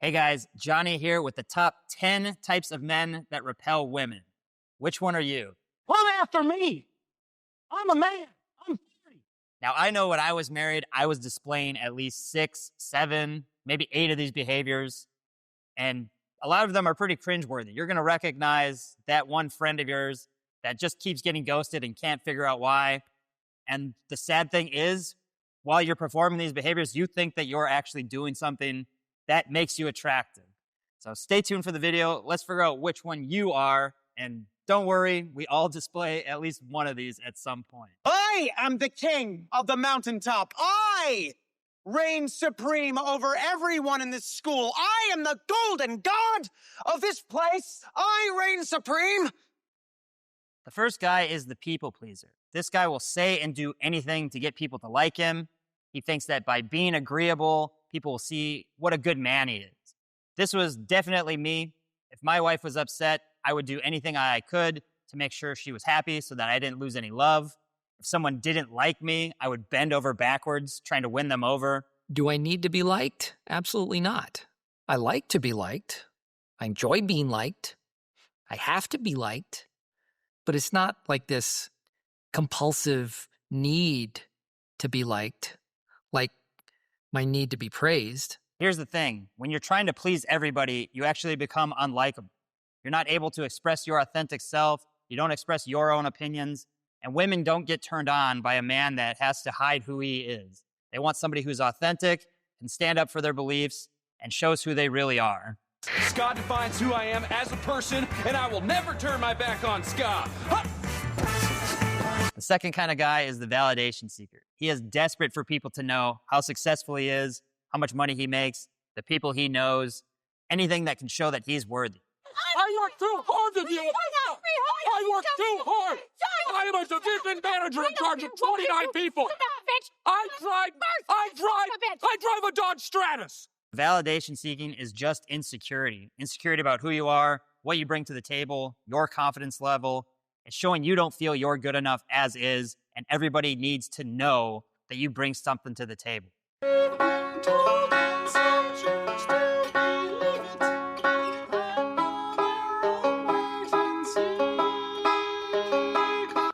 Hey guys, Johnny here with the top 10 types of men that repel women. Which one are you? Come after me. I'm a man. I'm 30. Now, I know when I was married, I was displaying at least 6, 7, maybe 8 of these behaviors. And a lot of them are pretty cringeworthy. You're going to recognize that one friend of yours that just keeps getting ghosted and can't figure out why. And the sad thing is, while you're performing these behaviors, you think that you're actually doing something that makes you attractive. So stay tuned for the video. Let's figure out which one you are. And don't worry, we all display at least one of these at some point. I am the king of the mountaintop. I reign supreme over everyone in this school. I am the golden god of this place. I reign supreme. The first guy is the people pleaser. This guy will say and do anything to get people to like him. He thinks that by being agreeable, people will see what a good man he is. This was definitely me. If my wife was upset, I would do anything I could to make sure she was happy so that I didn't lose any love. If someone didn't like me, I would bend over backwards trying to win them over. Do I need to be liked? Absolutely not. I like to be liked. I enjoy being liked. I have to be liked. But it's not like this compulsive need to be liked, like my need to be praised. Here's the thing. When you're trying to please everybody, you actually become unlikable. You're not able to express your authentic self. You don't express your own opinions. And women don't get turned on by a man that has to hide who he is. They want somebody who's authentic, can stand up for their beliefs, and shows who they really are. Scott defines who I am as a person, and I will never turn my back on Scott. Huh! The second kind of guy is the validation seeker. He is desperate for people to know how successful he is, how much money he makes, the people he knows, anything that can show that he's worthy. I worked too hard to you. I worked too hard. I am a division manager in charge of 29 people. I drive a Dodge Stratus. Validation seeking is just insecurity. Insecurity about who you are, what you bring to the table, your confidence level. It's showing you don't feel you're good enough as is, and everybody needs to know that you bring something to the table.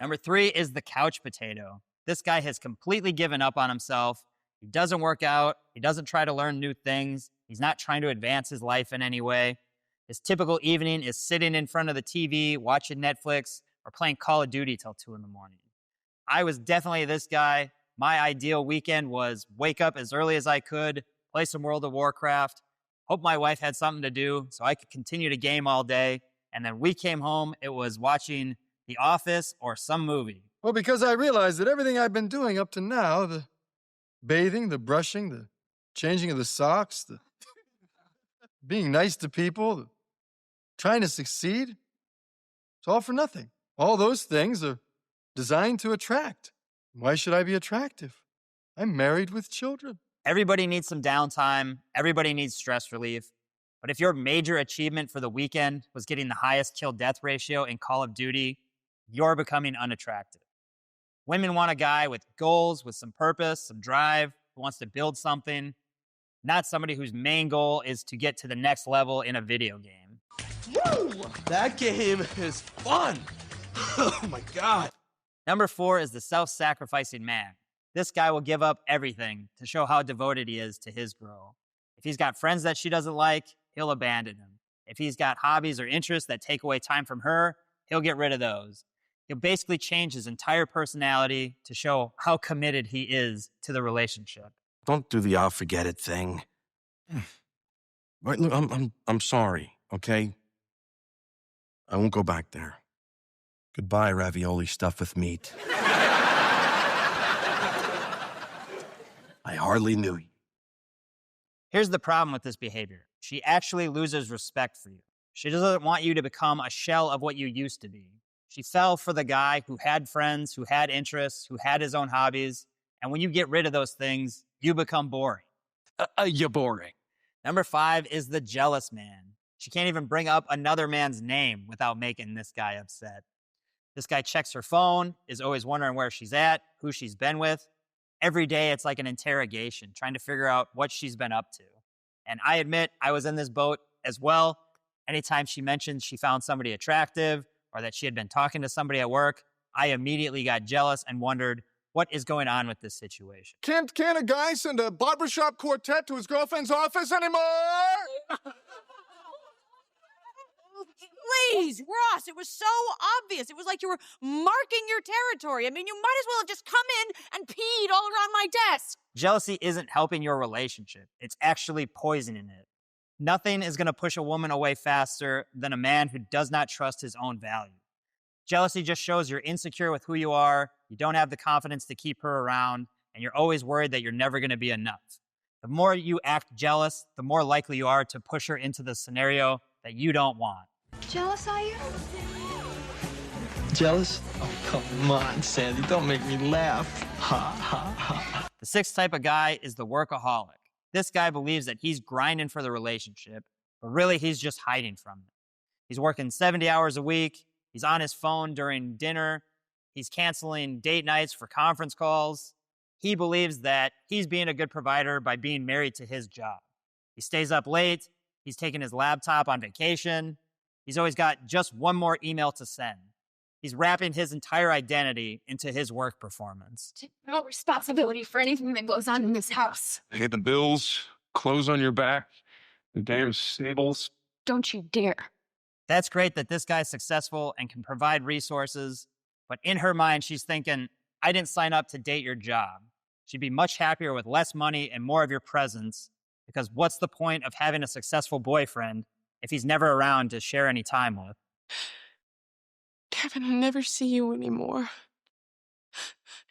Number 3 is the couch potato. This guy has completely given up on himself. He doesn't work out. He doesn't try to learn new things. He's not trying to advance his life in any way. His typical evening is sitting in front of the TV, watching Netflix, or playing Call of Duty till 2 in the morning. I was definitely this guy. My ideal weekend was wake up as early as I could, play some World of Warcraft, hope my wife had something to do so I could continue to game all day. And then we came home, it was watching The Office or some movie. Well, because I realized that everything I've been doing up to now, the bathing, the brushing, the changing of the socks, the being nice to people, the trying to succeed, it's all for nothing. All those things are designed to attract. Why should I be attractive? I'm married with children. Everybody needs some downtime. Everybody needs stress relief. But if your major achievement for the weekend was getting the highest kill-death ratio in Call of Duty, you're becoming unattractive. Women want a guy with goals, with some purpose, some drive, who wants to build something, not somebody whose main goal is to get to the next level in a video game. Woo! That game is fun. Oh my God. Number 4 is the self-sacrificing man. This guy will give up everything to show how devoted he is to his girl. If he's got friends that she doesn't like, he'll abandon them. If he's got hobbies or interests that take away time from her, he'll get rid of those. He'll basically change his entire personality to show how committed he is to the relationship. Don't do the I'll forget it thing. Right, look, I'm sorry, okay? I won't go back there. Goodbye, ravioli stuffed with meat. I hardly knew you. Here's the problem with this behavior. She actually loses respect for you. She doesn't want you to become a shell of what you used to be. She fell for the guy who had friends, who had interests, who had his own hobbies. And when you get rid of those things, you become boring. You're boring. Number 5 is the jealous man. She can't even bring up another man's name without making this guy upset. This guy checks her phone, is always wondering where she's at, who she's been with. Every day, it's like an interrogation, trying to figure out what she's been up to. And I admit I was in this boat as well. Anytime she mentioned she found somebody attractive or that she had been talking to somebody at work, I immediately got jealous and wondered, what is going on with this situation? Can't a guy send a barbershop quartet to his girlfriend's office anymore? Please, Ross, it was so obvious. It was like you were marking your territory. I mean, you might as well have just come in and peed all around my desk. Jealousy isn't helping your relationship. It's actually poisoning it. Nothing is going to push a woman away faster than a man who does not trust his own value. Jealousy just shows you're insecure with who you are, you don't have the confidence to keep her around, and you're always worried that you're never going to be enough. The more you act jealous, the more likely you are to push her into the scenario that you don't want. Jealous, are you? Jealous? Oh, come on, Sandy. Don't make me laugh. Ha, ha, ha. The sixth type of guy is the workaholic. This guy believes that he's grinding for the relationship, but really he's just hiding from it. He's working 70 hours a week. He's on his phone during dinner. He's canceling date nights for conference calls. He believes that he's being a good provider by being married to his job. He stays up late. He's taking his laptop on vacation. He's always got just one more email to send. He's wrapping his entire identity into his work performance. Take no responsibility for anything that goes on in this house. Pay the bills, clothes on your back, the damn stables. Don't you dare. That's great that this guy's successful and can provide resources, but in her mind, she's thinking, I didn't sign up to date your job. She'd be much happier with less money and more of your presence, because what's the point of having a successful boyfriend if he's never around to share any time with? Kevin, I'll never see you anymore.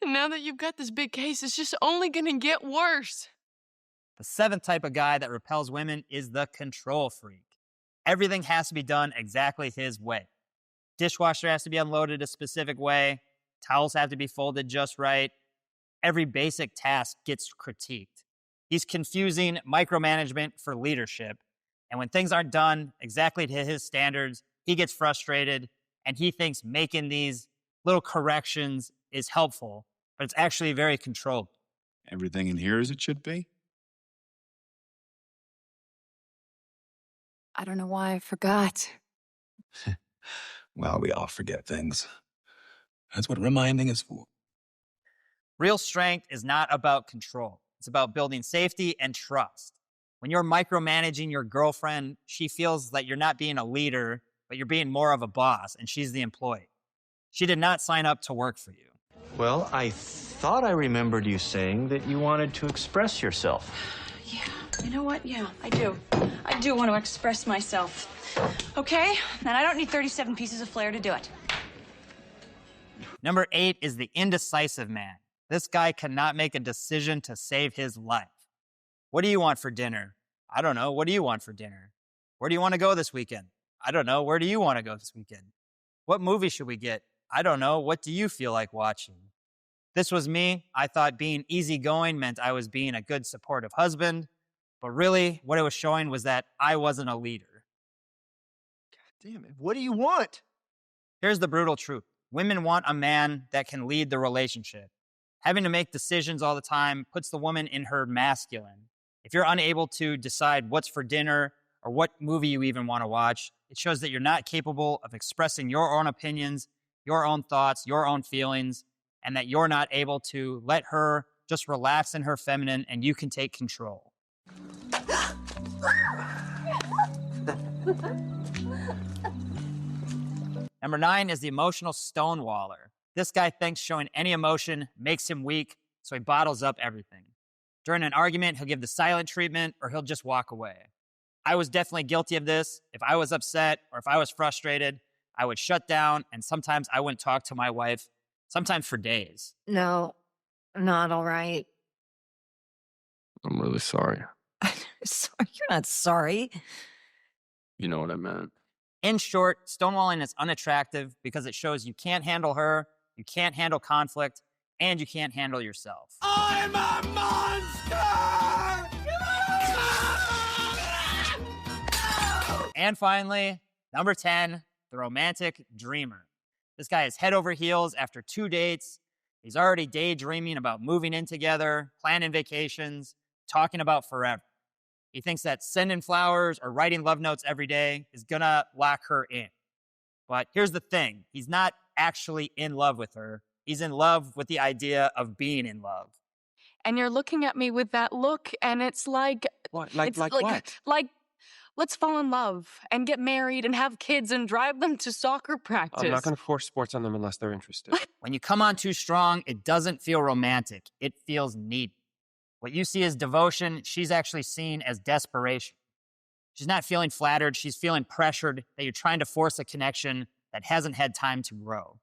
And now that you've got this big case, it's just only gonna get worse. The seventh type of guy that repels women is the control freak. Everything has to be done exactly his way. Dishwasher has to be unloaded a specific way. Towels have to be folded just right. Every basic task gets critiqued. He's confusing micromanagement for leadership. And when things aren't done exactly to his standards, he gets frustrated and he thinks making these little corrections is helpful, but it's actually very controlled. Everything in here as it should be? I don't know why I forgot. Well, we all forget things. That's what reminding is for. Real strength is not about control. It's about building safety and trust. When you're micromanaging your girlfriend, she feels that you're not being a leader, but you're being more of a boss, and she's the employee. She did not sign up to work for you. Well, I thought I remembered you saying that you wanted to express yourself. Yeah, you know what? Yeah, I do. I do want to express myself. Okay? And I don't need 37 pieces of flair to do it. Number 8 is the indecisive man. This guy cannot make a decision to save his life. What do you want for dinner? I don't know. What do you want for dinner? Where do you want to go this weekend? I don't know. Where do you want to go this weekend? What movie should we get? I don't know. What do you feel like watching? This was me. I thought being easygoing meant I was being a good, supportive husband. But really, what it was showing was that I wasn't a leader. God damn it. What do you want? Here's the brutal truth. Women want a man that can lead the relationship. Having to make decisions all the time puts the woman in her masculine. If you're unable to decide what's for dinner or what movie you even want to watch, it shows that you're not capable of expressing your own opinions, your own thoughts, your own feelings, and that you're not able to let her just relax in her feminine and you can take control. Number 9 is the emotional stonewaller. This guy thinks showing any emotion makes him weak, so he bottles up everything. During an argument, he'll give the silent treatment or he'll just walk away. I was definitely guilty of this. If I was upset or if I was frustrated, I would shut down, and sometimes I wouldn't talk to my wife, sometimes for days. No, not all right. I'm really sorry. Sorry, you're not sorry. You know what I meant. In short, stonewalling is unattractive because it shows you can't handle her, you can't handle conflict, and you can't handle yourself. I'm a monster! And finally, number 10, the romantic dreamer. This guy is head over heels after 2 dates. He's already daydreaming about moving in together, planning vacations, talking about forever. He thinks that sending flowers or writing love notes every day is gonna lock her in. But here's the thing, he's not actually in love with her. He's in love with the idea of being in love. And you're looking at me with that look, and it's like... What? It's What? Like, let's fall in love and get married and have kids and drive them to soccer practice. I'm not going to force sports on them unless they're interested. When you come on too strong, it doesn't feel romantic. It feels needy. What you see as devotion, she's actually seen as desperation. She's not feeling flattered. She's feeling pressured that you're trying to force a connection that hasn't had time to grow.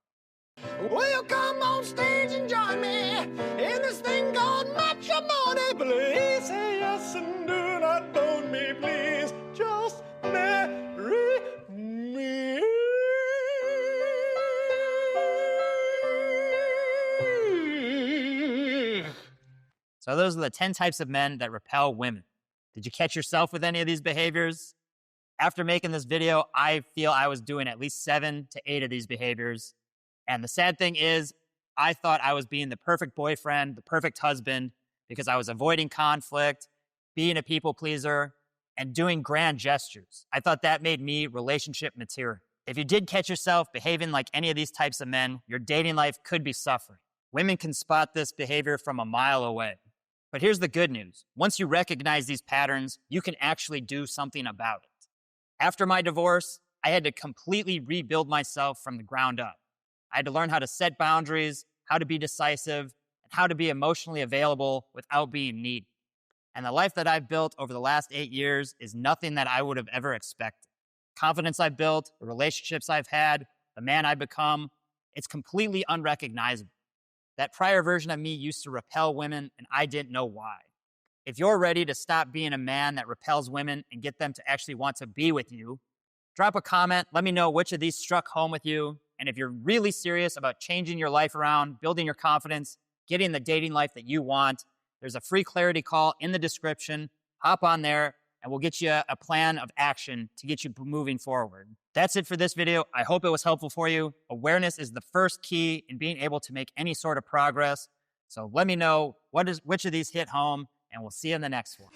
Well, come on stage and join me in this thing called matrimony. Please say yes and do not bone me, please. Just marry me. So those are the 10 types of men that repel women. Did you catch yourself with any of these behaviors? After making this video, I feel I was doing at least 7 to 8 of these behaviors. And the sad thing is, I thought I was being the perfect boyfriend, the perfect husband, because I was avoiding conflict, being a people pleaser, and doing grand gestures. I thought that made me relationship material. If you did catch yourself behaving like any of these types of men, your dating life could be suffering. Women can spot this behavior from a mile away. But here's the good news. Once you recognize these patterns, you can actually do something about it. After my divorce, I had to completely rebuild myself from the ground up. I had to learn how to set boundaries, how to be decisive, and how to be emotionally available without being needy. And the life that I've built over the last 8 years is nothing that I would have ever expected. Confidence I've built, the relationships I've had, the man I've become, it's completely unrecognizable. That prior version of me used to repel women, and I didn't know why. If you're ready to stop being a man that repels women and get them to actually want to be with you, drop a comment, let me know which of these struck home with you. And if you're really serious about changing your life around, building your confidence, getting the dating life that you want, there's a free clarity call in the description. Hop on there, and we'll get you a plan of action to get you moving forward. That's it for this video. I hope it was helpful for you. Awareness is the first key in being able to make any sort of progress. So let me know which of these hit home, and we'll see you in the next one.